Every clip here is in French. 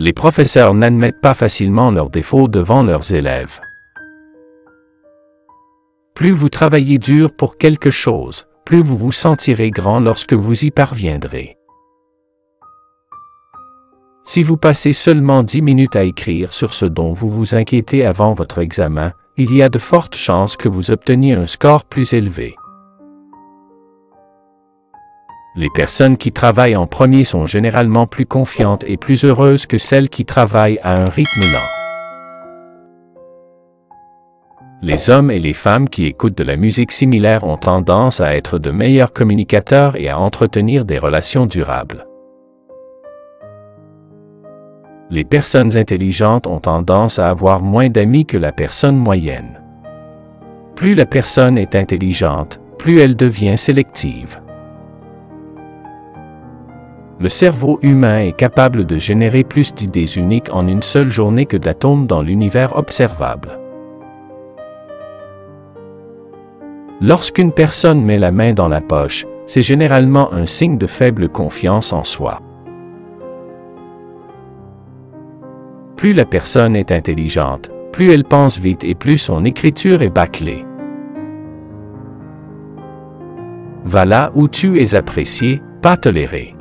Les professeurs n'admettent pas facilement leurs défauts devant leurs élèves. Plus vous travaillez dur pour quelque chose, plus vous vous sentirez grand lorsque vous y parviendrez. Si vous passez seulement 10 minutes à écrire sur ce dont vous vous inquiétez avant votre examen, il y a de fortes chances que vous obteniez un score plus élevé. Les personnes qui travaillent en premier sont généralement plus confiantes et plus heureuses que celles qui travaillent à un rythme lent. Les hommes et les femmes qui écoutent de la musique similaire ont tendance à être de meilleurs communicateurs et à entretenir des relations durables. Les personnes intelligentes ont tendance à avoir moins d'amis que la personne moyenne. Plus la personne est intelligente, plus elle devient sélective. Le cerveau humain est capable de générer plus d'idées uniques en une seule journée que d'atomes dans l'univers observable. Lorsqu'une personne met la main dans la poche, c'est généralement un signe de faible confiance en soi. Plus la personne est intelligente, plus elle pense vite et plus son écriture est bâclée. Va là où tu es apprécié, pas toléré.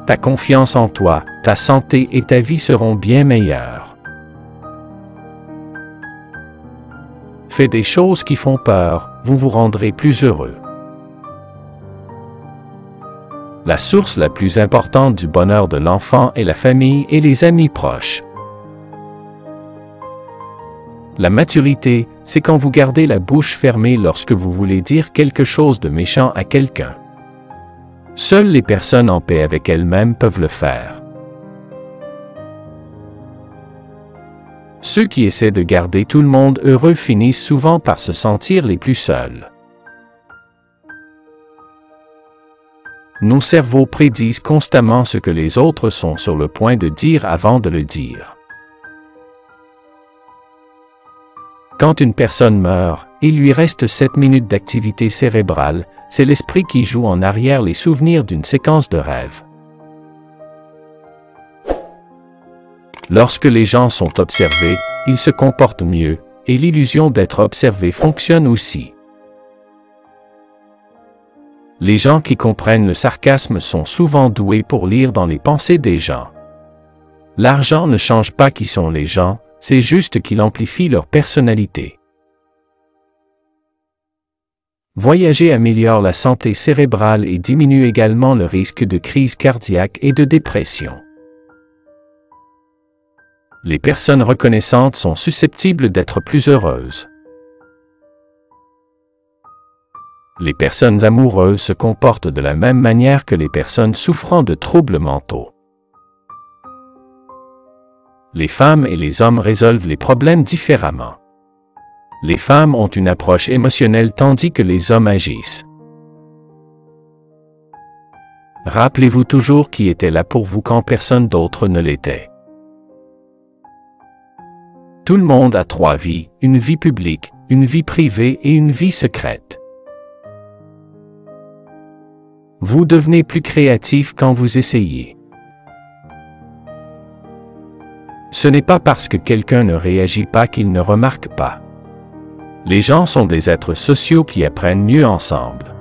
Ta confiance en toi, ta santé et ta vie seront bien meilleures. Fais des choses qui font peur, vous vous rendrez plus heureux. La source la plus importante du bonheur de l'enfant est la famille et les amis proches. La maturité, c'est quand vous gardez la bouche fermée lorsque vous voulez dire quelque chose de méchant à quelqu'un. Seules les personnes en paix avec elles-mêmes peuvent le faire. Ceux qui essaient de garder tout le monde heureux finissent souvent par se sentir les plus seuls. Nos cerveaux prédisent constamment ce que les autres sont sur le point de dire avant de le dire. Quand une personne meurt, il lui reste 7 minutes d'activité cérébrale, c'est l'esprit qui joue en arrière les souvenirs d'une séquence de rêve. Lorsque les gens sont observés, ils se comportent mieux, et l'illusion d'être observé fonctionne aussi. Les gens qui comprennent le sarcasme sont souvent doués pour lire dans les pensées des gens. L'argent ne change pas qui sont les gens, c'est juste qu'il amplifie leur personnalité. Voyager améliore la santé cérébrale et diminue également le risque de crise cardiaque et de dépression. Les personnes reconnaissantes sont susceptibles d'être plus heureuses. Les personnes amoureuses se comportent de la même manière que les personnes souffrant de troubles mentaux. Les femmes et les hommes résolvent les problèmes différemment. Les femmes ont une approche émotionnelle tandis que les hommes agissent. Rappelez-vous toujours qui était là pour vous quand personne d'autre ne l'était. Tout le monde a 3 vies, une vie publique, une vie privée et une vie secrète. Vous devenez plus créatif quand vous essayez. Ce n'est pas parce que quelqu'un ne réagit pas qu'il ne remarque pas. Les gens sont des êtres sociaux qui apprennent mieux ensemble.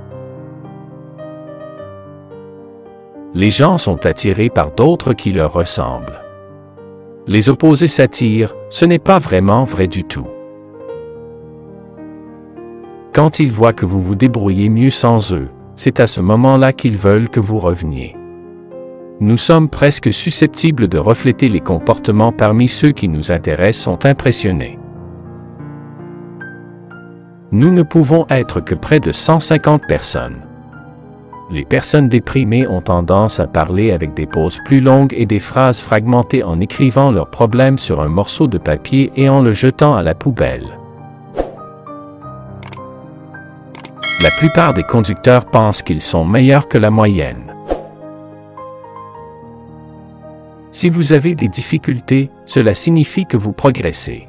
Les gens sont attirés par d'autres qui leur ressemblent. Les opposés s'attirent, ce n'est pas vraiment vrai du tout. Quand ils voient que vous vous débrouillez mieux sans eux, c'est à ce moment-là qu'ils veulent que vous reveniez. Nous sommes presque susceptibles de refléter les comportements parmi ceux qui nous intéressent sont impressionnés. Nous ne pouvons être que près de 150 personnes. Les personnes déprimées ont tendance à parler avec des pauses plus longues et des phrases fragmentées en écrivant leurs problèmes sur un morceau de papier et en le jetant à la poubelle. La plupart des conducteurs pensent qu'ils sont meilleurs que la moyenne. Si vous avez des difficultés, cela signifie que vous progressez.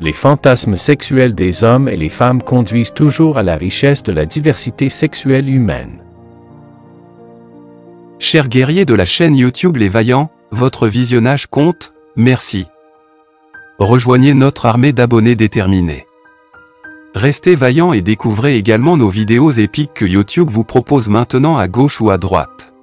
Les fantasmes sexuels des hommes et les femmes conduisent toujours à la richesse de la diversité sexuelle humaine. Chers guerriers de la chaîne YouTube Les Vaillants, votre visionnage compte, merci. Rejoignez notre armée d'abonnés déterminés. Restez vaillants et découvrez également nos vidéos épiques que YouTube vous propose maintenant à gauche ou à droite.